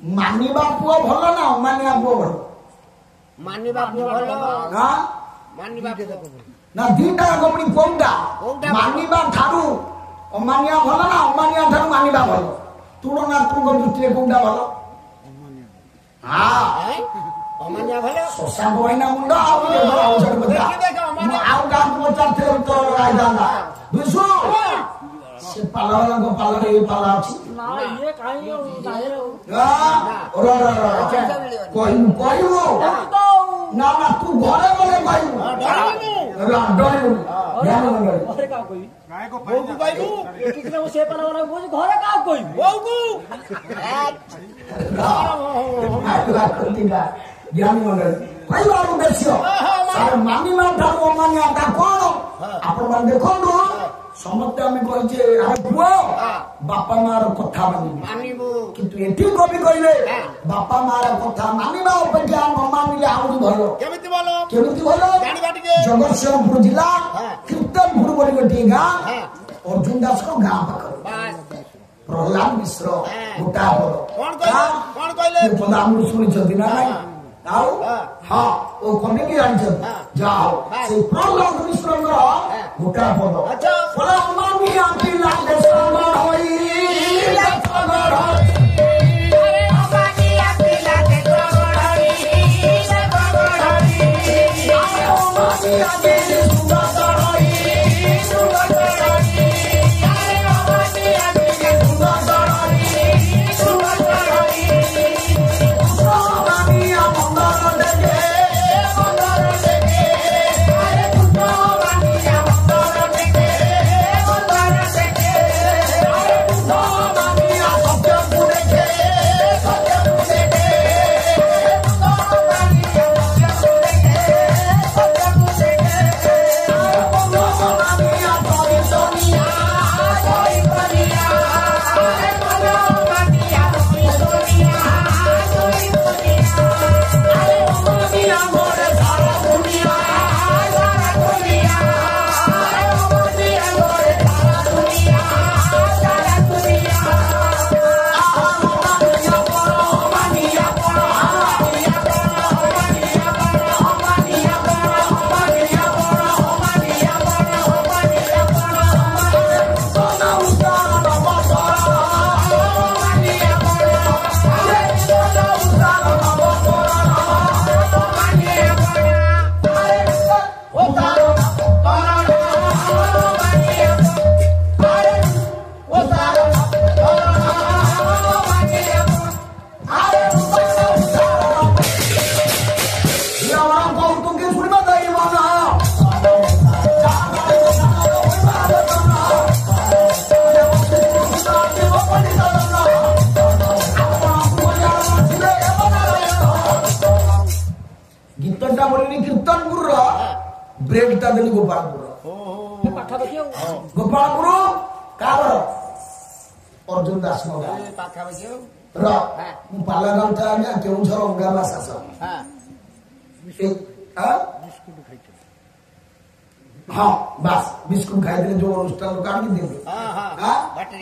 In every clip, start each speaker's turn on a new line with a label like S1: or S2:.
S1: मानिबा पुओ भल ना अमानिया पुओ भल
S2: मानिबा पुओ भल
S1: हां
S2: मानिबा
S1: ना दीटा गपणी कोंडा मानिबा थारू अमानिया भल ना अमानिया थारू मानिबा भल तुलना तुंग दृष्टि कोंडा भल हां
S2: अमानिया भल
S1: सोसा गोइना मुंडा औषध बता आउ का पचारते तो रायदाना बिसु से पाला को पाला रे पाला अछि
S2: ना ये काई नाहे
S1: ओरा कोई ना ना तू घरे बोले भाई डरे ध्यान मंगल
S2: घरे का कोई काय को भाई कितने वो से पाला वाला बोल घरे का कोई बोगू
S1: ध्यान मंगल भाई बाबू बेसियो सारे मानी मा ठाकुर मानिया ता कोन आपण मान देखंदो समस्त आम कहे पुओ बापा मार कथा मानबू किंतु एठी कवि कहले बापा मार कथा मानिबा अपेक्षा न मानिले आउरी भलो केमिति भलो जगतसिंहपुर जिला कीर्तनपुर बोली गोटे गाँ अर्जुन दास को गाँ पाखर प्रहलाद मिश्र गोटा
S2: कौन कहले
S1: पदाम शुणी ना आओ हाँ वो कमी की जान जाओ से प्रहलाद मिश्र गोटा पद फला मामी आंटी लागे सागर होई सागर होई अरे मामी आंटी लागे सागर होई सागर होई अरे मामी आंटी सुंदर होई सुंदर होई अरे मामी आंटी सुंदर होई सुंदर होई मामी आंदर देखे अंदर देखे अरे तू मामी आंदर देखे अंदर देखे अरे तू मामी सत्य देखे सत्य देखे तू मामी सत्य देखे सत्य देखे अरे तू मामी आतोरी सोनिया कोई बनिया अरे तू मामी आतोरी सोनिया कोई बनिया अरे मामी आमोरे सारा दुनिया अरे मामी आमोरे सारा दुनिया मानिया पड़ो मानिया सोना उतार मानिया पड़ो अरे सोना उतार मानिया पड़ो अरे उतारो मानिया अरे उतारो मानिया अरे उतारो यार को तुमके सुनबा दई माना गीतटा बोलनी कीर्तनपुर ब्रेकटा देली गोपालपुर
S2: पाखापाखि
S1: गोपालपुर काबर अर्जुन दास मगा
S2: पाखापाखि
S1: र मु पाला गाउँटा आज्ञा केउझर अंगामा शासन हाँ बस बिस्कुट खाई जो अनुष्ठान काट देले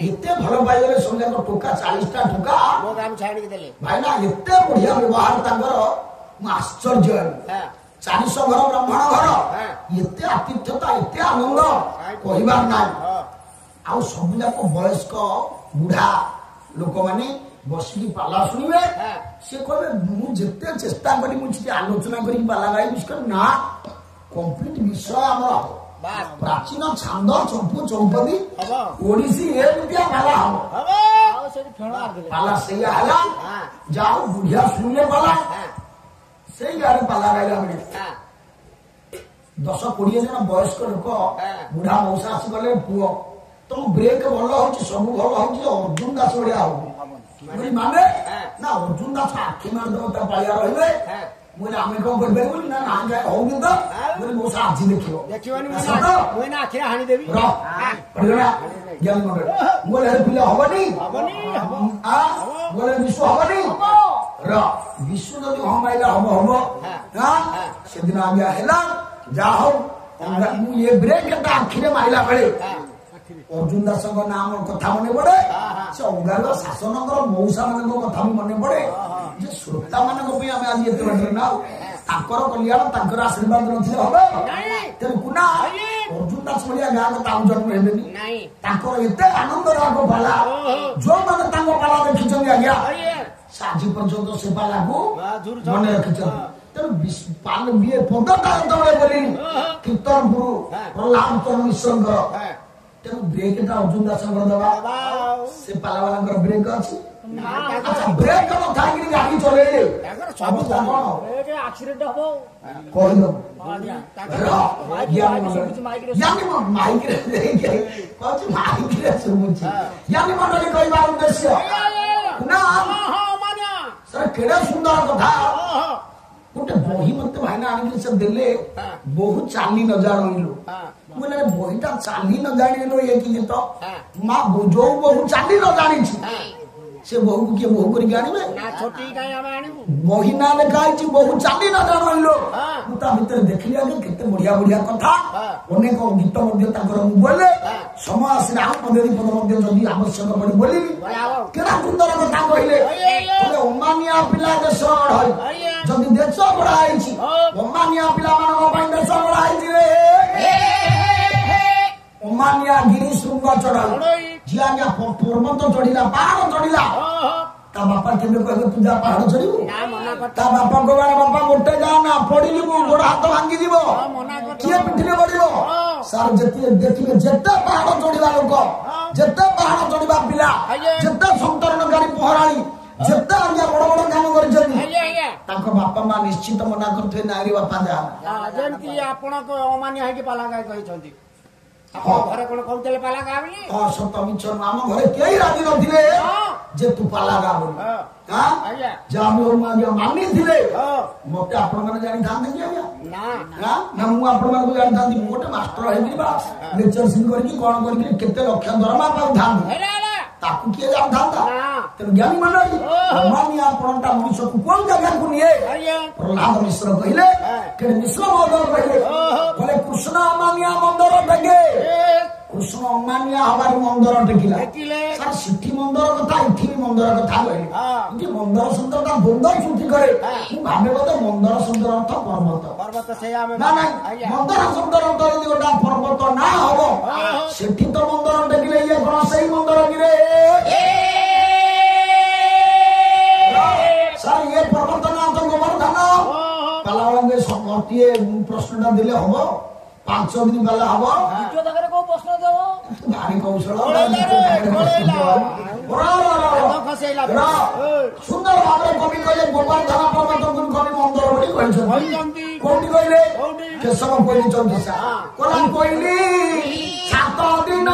S1: एते भल पाइले संगे टोका 40टा टोका
S2: मो गाम छाडी देले
S1: भाई ना एते बढ़िया व्यवहार तांगर मु आश्चर्य 400 घर ब्राह्मण घर एते आतिथ्यता एते आनंद कहिबार ना आउ सब जाक वयस्क बुढ़ा लोक माने बसी पाला शुणवे से कहले मु जेते चेष्टा करी मु आलोचना करी पाला गाई बिस्कुट ना कंप्लीट विषय आमर प्राचीन छांद चंपू चौपदी ओडिसी एमितिया पाला हम पाला सैया हला जाओ बुढ़िया सुने पाला से गाड़ी पाला गाइला हमने 10-20 जन वयस्क लोक बुढ़ा मौसा आसी गले पुओ तुम ब्रेक भल हो सब भल हो अर्जुन दास बढ़िया हो माने ना अर्जुन दास आखि मारदेव पाया रही मुझे आम कौन कर ना ना जाए हो बोले मो आज देखिए
S2: आखिर हाणीदेवी
S1: ज्ञान मंगल बोले पिला हबनी बोले विश्व हबनी विश्व जदि हम आइला हम हम से दिन आज्ञा है जा हो ये ब्रेक आखिरे माइला बेले अर्जुन दास नाम कथा मन पड़े से अंगारुआ शासनकर मौसा मान कथा भी मन पड़े जे श्रोता मान आज एत बाटे ना कल्याण तांकर आशीर्वाद नथिले हबे तेरे कुना अर्जुन दास भलिया गाँ को ताऊ जन्म हेबेनी एते आनंद राग पाला जो माने तांको पाला देखिछन आज्ञा साजी पर्यंत से पाला को मन रखिछन तेरे पाल बिए पदका तळे बोली कीर्तनपुर प्रहलाद चरण मिश्र तेरे ब्रेक ता अर्जुन दास दबा से पाला वाला ब्रेक अछि अच्छा ब्रेक कब थाकी गाड़ी चलेले सब कोन ब्रेक एक्सीडेंट हबो कोन यानी माइक रे देखे कछ माइक रे सुमुची यानी मंडली कई बार उद्देश्य ना हां मान्या सर केडा सुंदर कथा गोटे बही मत भाईना आनी से देले बहुत चाली न जानिलो बोले बहीटा चाली न जानिलो ये कि तो मां जो बहु चाली न जानि छी से बहु के बहु करी आनिबे ना छोटी काई हम आनिबू बहिना ले गाई छी बहु चाली न जानिलो मुता भीतर देखलिया के केते बढ़िया बढ़िया कथा अनेक गीत मध्ये ताकर बोले समय आसी आ पदे पद मध्ये जदी आवश्यक पड़ी बोली केना सुंदर कथा कहिले बोले उमानिया पिला के सड होई जदी देश बढाई छी उमानिया पिला मानव पई देश बढाई छी रे उमानिया गिरी शृंग चढ़ाई जिया पर्वत चढ़िला पहाड़ चढ़िला ता बापा केबे कहबे पूजा पहाड़ चढ़िबो ना मना कर ता बापा को बापा मोटे जा ना पड़िलिबो गोड़ हाथ भांगी दिबो मना कर किए पिठिले पड़िबो सार जति देखिबे जत्ता पहाड़ चढ़िबा लोक जत्ता पहाड़ चढ़िबा पिला जत्ता संतरण गाड़ी पहराली जत्ता आज्ञा बड़ बड़ काम करि जति ताको बापा मा निश्चित मना करथे नारी बापा जा जेंति आपण को अमान्य है कि पाला गाय कहि छथि घरे कोन कहउतले पाला गाबली हां सत मिछ मामा घरे केही राजी नथिले जे तू पाला गाबली हां जामी हो मागिया मानी थिले मते आपण माने जानि थान कि आज्ञा ना ना मु आपण माने जानि थान मोटे मास्टर हे दिबा लेक्चर सिन करकी कोन करकी केते लक्ष दरमा पाउ थान ताकू किए जान थांता तेन ज्ञानी मंडली मानिया आपनटा मनुष्य को कोन जगह को निए प्रहलाद मिश्र कहिले के मिश्र महोदय कहिले बोले कृष्ण मानिया मंदिर टेके कृष्ण मानिया हमार मंदिर टेकिला सर सिटी मंदिर कथा इठी मंदिर कथा कहिले कि मंदिर सुंदरता बंदर छुटी करे मु भाबे बोले मंदिर सुंदर अर्थ पर्वत से आमे ना ना मंदिर सुंदर अर्थ यदि गोटा पर्वत ना हबो सिटी तो मंदिर टेकिले ये कोन सही मंदिर गिरे सर ये पर्वत नाम तो गोवर्धन पालावंगे समतिए प्रश्नटा दिले हबो 5 दिन गला हबो द्वितीय जगह को प्रश्न देबो भारी कौशल सुंदर भाबरे कवि कहले गोवर्धन पर्वत गुण कवि मंदिर बडी कहछन कोठी कहले केशव कोइली चौकिसा कोला कोइली 7 दिन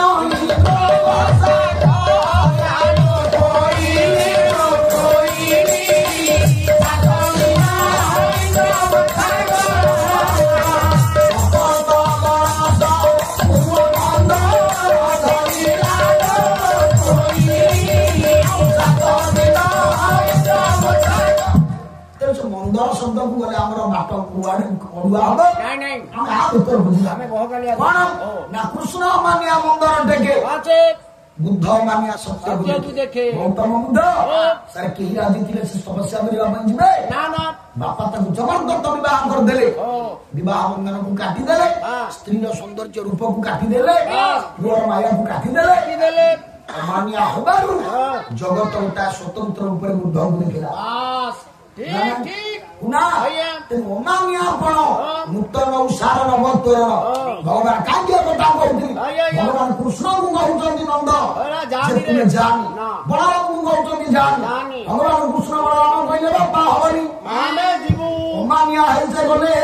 S1: मंदर शब्द को गले हमर बाट कुआडे अडुआ हबो नहीं नहीं हम आ उत्तर बुझिला हमें बहुकालिया कोन ना कृष्ण मानिया मंदर देखे आछे बुद्ध मानिया सत्य बुद्धि देखे गौतम बुद्ध सर के राजी थिले से समस्या करिवा मन जिबे ना ना बापा तक जबरदस्त विवाह कर देले विवाह बंधन को काटी देले स्त्री रो सौंदर्य रूप को काटी देले पुअर माया को काटी देले मानिया हबारु जगत उटा स्वतंत्र ऊपर बुद्ध को देखिला बस ठीक ठीक उना ते ओमानिया पण नूतन उसार नवतोरण भगवान काज्य कथा कहती भगवान कृष्ण को कहउचंती नंद जानी जानी बलराम को कहउचंती जानी भगवान कृष्ण बलराम कहले बापा हबनी माने जीवु ओमानिया है से गले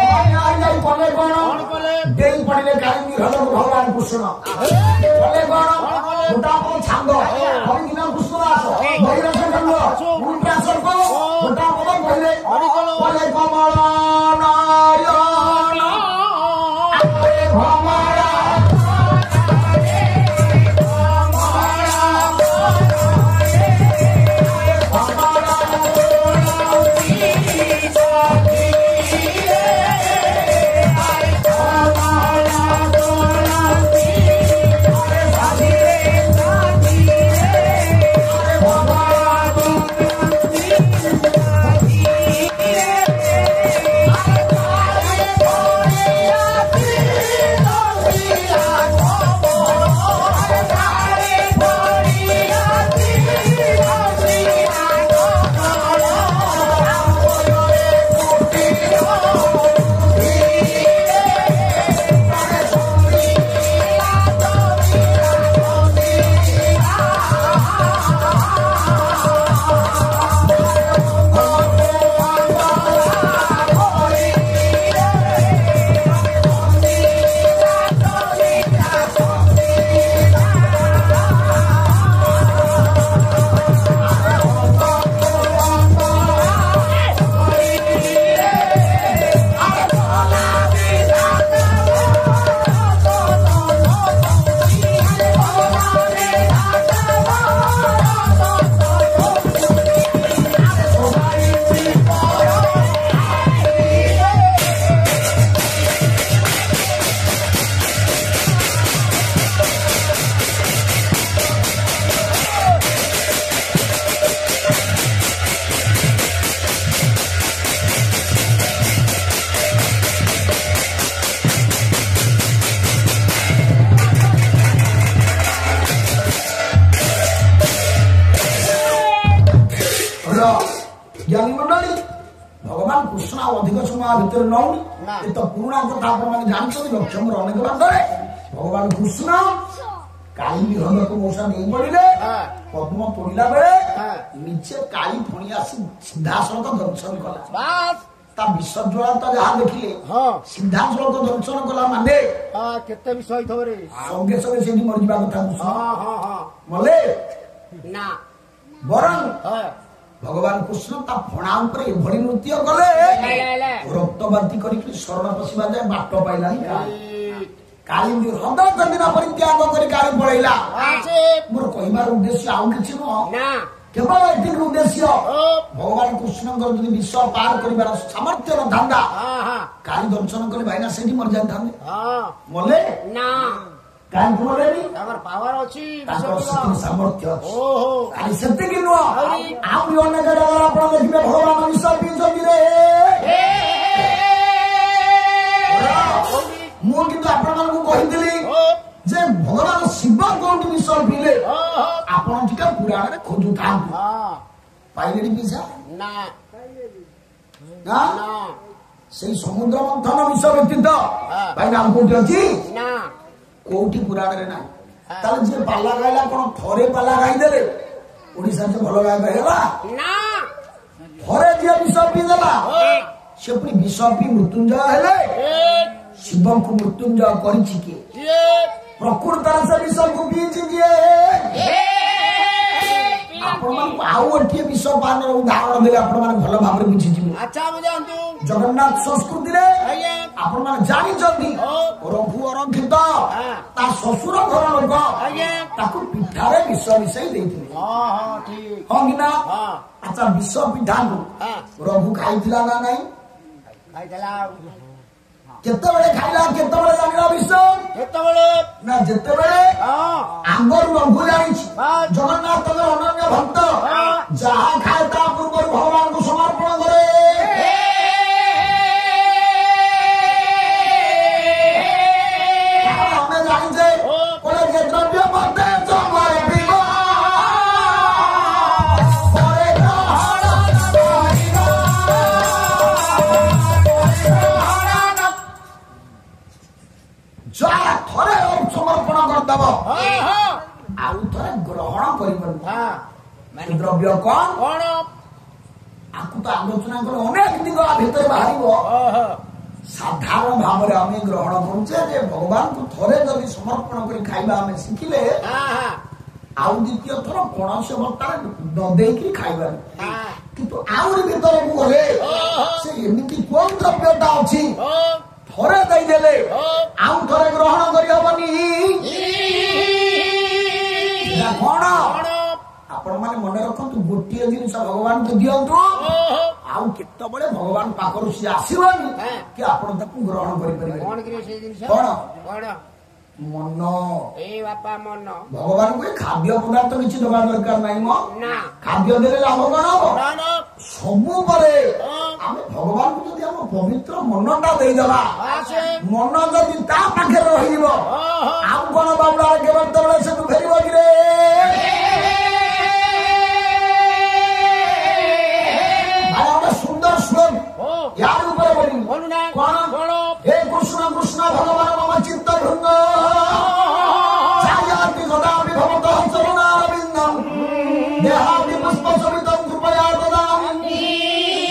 S1: ओमानिया आई कोले कोन देई पड़िले काली हलो भगवान कृष्ण कोले कोन उटा को छांद हरि दिन कृष्ण आस भैरव उल्टा सरको उल्टा बोलो बोले बोले कमल नारायण अरे भमरा
S3: भमरा
S1: ज्ञानी मंडली भगवान कृष्ण अधिक समय भितर नौनी ये तो पुराणा कथा आप जानते लक्ष्मण अनेक बांधे भगवान कृष्ण काली हृदय को मौसा नहीं पड़े पद्म पड़ा बेले निचे काली फणी आसी सीधासलख दर्शन कला विसर्जन तो जहाँ देखिले सीधासलख दर्शन कला माने
S2: केते विषय थोरे
S1: संगे संगे से मरिजा कथा मले
S2: ना
S1: बरं भगवान कृष्ण ता फणा ऊपर एभली नृत्य कले रक्तबांती करके शरण पशिबा जाए बाट पाइलानी काली हृदय जमीन परित्याग कर काली पड़ेला मोर कहबार उद्देश्य आउ किछि न केवल एतिक उद्देश्य भगवान कृष्ण जदि विश्व पार कर सामर्थ्य न धांदा काली दर्शन कले भाईना सेठी मर जाता मले
S2: ना
S1: कान मरेनी
S2: हमर पावर अछि
S1: सामर्थ्य ओहो काली सत्य कि नुआ आउ योने जगह आपण देखिबे भगवान विश्व पिंजि रे मु किंतु आपण को कहिदिली जे भगवान शिव कोन विश्व पिले आपण टिका पुराण रे खोजु था पाइलेनी पिसा
S2: ना
S1: ना सेई समुद्र मंथन विश्व व्यतीत भाई नाम कोठी अछि
S2: ना
S1: कोठी पुराण रे ना ताले जे पाला गाइला कोन थोरे पाला गाइ देले ओडिसा से भलो गाय हेला
S2: ना
S1: थोरे जे विश्व पी देला से पुनी विश्व पी मृत्युंजय हेले शिव को मृत्युंजय करिछि के प्रकृत से विश्व को बीछि जे आपण मान आउ अठी विश्व पान उदाहरण देले आपण मान भलो भाबरे बुझि जिमु
S2: अच्छा बुझांतु
S1: जगन्नाथ संस्कृति रे आपण मान जानि जल्दी रघु अरंखित ता ससुर घर लोक ताकू पिठारे विश्व विषय देथिले
S2: हां हां ठीक
S1: हां गिना अच्छा विश्व पिठा रघु खाइथिला ना नहीं
S2: खाइथिला
S1: केते बेले खाइला केते बेले जानिला विश्व
S2: केते बेले
S1: ना जेते बेले आंगर रघु जानि जगन्नाथ के अनन्य भक्त जहां खाए ता पूर्व भगवान को समर्पण करे हमें जानि जे कोले जे द्रव्य मते जमाए पिबा थोड़े समर्पण करदब आउ थोड़े ग्रहण कर द्रव्य कौन
S2: कौन
S1: आपको तो आलोचना कर अनेक दिन भीतर बाहर साधारण भाव में आम ग्रहण करुचे भगवान को थोड़े जब समर्पण कर खाइबा आम शिखिले आउ द्वितीय थर कौन से बता न देकी खाइबा किंतु आउरी भीतर को गले से एमिति कोन द्रव्यता अछि थोड़े देदेले आउ थोड़े ग्रहण करी हबनी कौन आपण माने मन रखंतु गोटिए जिनिस भगवान को दियंतु आउ केते बळे भगवान पाखरु से आसीबनी कि आपण ताकू ग्रहण करि परिबे
S2: कोन करे से जिनिस
S1: कोन
S2: कोन
S1: मन
S2: ए बापा मन
S1: भगवान को खाद्य पदार्थ किछि दबा दरकार नाही म
S2: ना
S1: खाद्य देले लाभ कोन हो
S2: ना ना
S1: सबु परे आमे भगवान को जदि हम पवित्र मनटा देई दबा मन जदि ता पाखे रहिबो आउ कोन बाबुला के बर्तले से तू फेरिबो कि रे भाई सुंदर श्लोक यार ऊपर बोली
S2: बोलू ना
S1: कोन
S2: बोलो
S1: हे कृष्ण कृष्ण भगवान मम चित्त भृंग जायाति सदा विभवतः चरणारविन्दं देहादि पुष्प समितं कृपया ददामि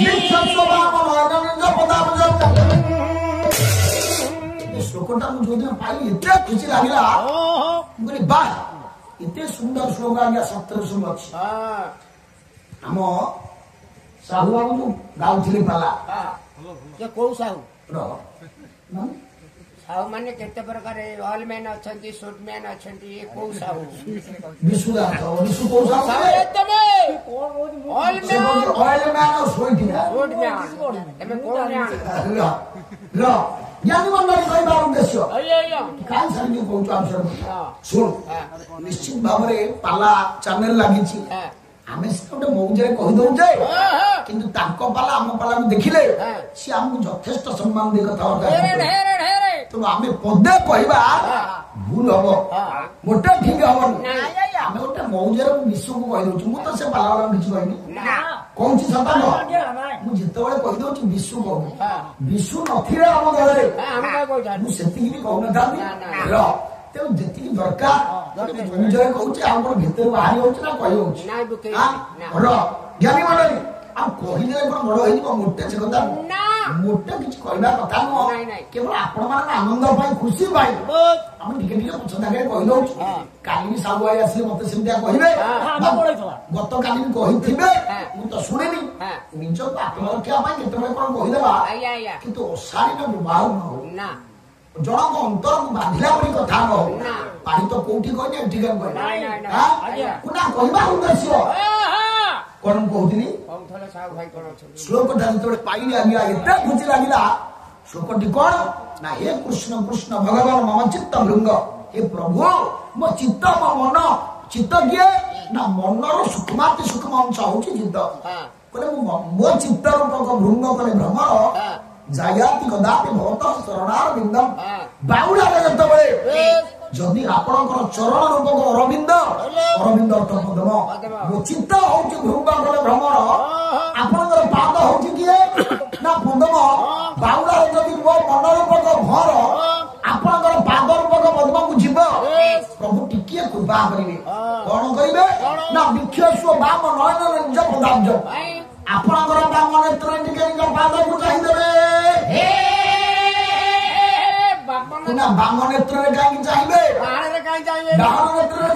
S1: नित्यस्व वामनं जपदामजं ये श्लोकटा मु जोदिन पाई एते खुशी लागिला बोली बा एते सुंदर श्लोक आज्ञा सत्र सुन अछि हम साहू बाबू गाउथिली पाला
S2: ये को साहू
S1: रो
S2: साहू माने केते प्रकार ऑल मैन अछंती शॉर्ट मैन अछंती ये को साहू
S1: विशुदा विशु को
S2: साहू तमे ऑल मैन
S1: ऑयल मैन सोइटिया
S2: शॉर्ट मैन तमे को मैन
S1: लो ज्ञानी मंडली कहबा उद्देश्य
S2: अयो
S1: काई संगी कहू आप सुन निश्चित भाव रे पाला चैनल लागि छी ଆମେ ସେଟା ଗୋଟେ ମଉଜରେ କହିଦଉଛେ କିନ୍ତୁ ତାଙ୍କ ପାଲା ଆମ ପାଲାକୁ ଦେଖିଲେ ସିଏ ଆମକୁ ଯଥେଷ୍ଟ ସମ୍ମାନ ଦେଇ କଥାବାର୍ତ୍ତା ତେଣୁ ଆମେ ପଦେ କହିବା ଭୁଲ ହବ ମୋଟେ ଠିକ ହବନି ଆମେ ଗୋଟେ ମଉଜରେ ବିଶ୍ୱକୁ କହିଦଉଛୁ ମୁଁ ତ ସେ ପାଲା କିଛି କହିନି କହୁଛି ସତ ମୁଁ ଯେତେବେଳେ କହିଦଉଛି ବିଶ୍ୱ କହୁଛି ବିଶ୍ୱ ନଥିଲେ ଆମ ଘରେ ମୁଁ ସେତିକି ବି କହୁନଥାନ୍ତି ତେଣୁ ଯେତିକି ଦରକାର ମଉଜରେ କହୁଛି ଆଉ କଣ ଭିତରେ ବାହାରି ହଉଛି ନା କହି ହଉଛି ଜ୍ଞାନୀ ମଣ୍ଡଳୀ ଆଉ କହିଦେଲେ କଣ ବଡ ହେଇଯିବ ମୋଟେ ସେ କଥା ମୋଟେ କିଛି କହିବା କଥା ନୁହଁ କେବଳ ଆପଣ ମାନଙ୍କ ଆନନ୍ଦ ପାଇଁ ଖୁସି ପାଇଁ ଆମେ ଟିକେ ଟିକେ ପଛଦାକେ କହିଦଉଛୁ କାଲି ବି ସାହୁ ଭାଇ ଆସିଲେ ମତେ ସେମିତିଆ କହିବେ ଗତକାଲି ବି କହିଥିବେ ମୁଁ ତ ଶୁଣିନି ନିଜ ଆତ୍ମରକ୍ଷା ପାଇଁ କେତେବେଳେ କଣ କହିଦେବା କିନ୍ତୁ ଅଶାଳୀନ ବ୍ୟବହାର ନ ହଉ ଜଣଙ୍କ ଅନ୍ତରକୁ ବାନ୍ଧିଲା ଭଳି କଥା ନ ହଉ ପାଣି ତ କୋଉଠି କହିଲେ ଏଠିକା କହିବା ଉଦ୍ଦେଶ୍ୟ କଣ ମୁଁ କହୁଥିଲି ଶ୍ଲୋକଟା ଯେତେବେଳେ ପାଇଲି ଆଜ୍ଞା ଏତେ ଖୁସି ଲାଗିଲା ଶ୍ଲୋକଟି କଣ ନା ହେ କୃଷ୍ଣ କୃଷ୍ଣ ଭଗବାନ ମମ ଚିତ୍ତ ଭୃଙ୍ଗ ହେ ପ୍ରଭୁ ମୋ ଚିତ୍ତ ମୋ ମନ ଚିତ୍ତ କିଏ ନା ମନର ସୂକ୍ଷ୍ମାତି ସୂକ୍ଷ୍ମ ଅଂଶ ହଉଛି ଚିତ୍ତ କହିଲେ ମୋ ଚିତ୍ତ ରୂପକ ଭୃଙ୍ଗ କଲେ ଭ୍ରମର ଜାୟାତି କଦାପି ଭବତ ଶରଣାର ବିନ୍ଦମ ବାଉଳାରେ ଯେତେବେଳେ ଯଦି ଆପଣଙ୍କର ଚରଣ ରୂପକ ଅରବିନ୍ଦ ଅର୍ଥ ପଦ୍ମ ମୋ ଚିତ୍ତ ହଉଛି ଭୃଙ୍ଗ କଲେ ଭ୍ରମର ଆପଣଙ୍କର ପାଦ ହଉଛି କିଏ ନା ପଦ୍ମ ବାଉଳାରେ ଯଦି ମୋ ମନ ରୂପକ ଭର ଆପଣଙ୍କର ପାଦ ରୂପକ ପଦ୍ମକୁ ଯିବ ପ୍ରଭୁ ଟିକିଏ କୃପା କରିବେ କଣ କରିବେ ନା ବିକ୍ଷସ୍ୱ ବାମ ନୟନ ନିଜ ପଦାବ୍ଜ ଆପଣଙ୍କର ବାମ ନେତ୍ରରେ ଟିକେ ନିଜ ପାଦକୁ ଚାହିଁଦେବେ ବାମ ନେତ୍ରରେ କାହିଁକି ଚାହିଁବେ ଡାହାଣ ନେତ୍ରରେ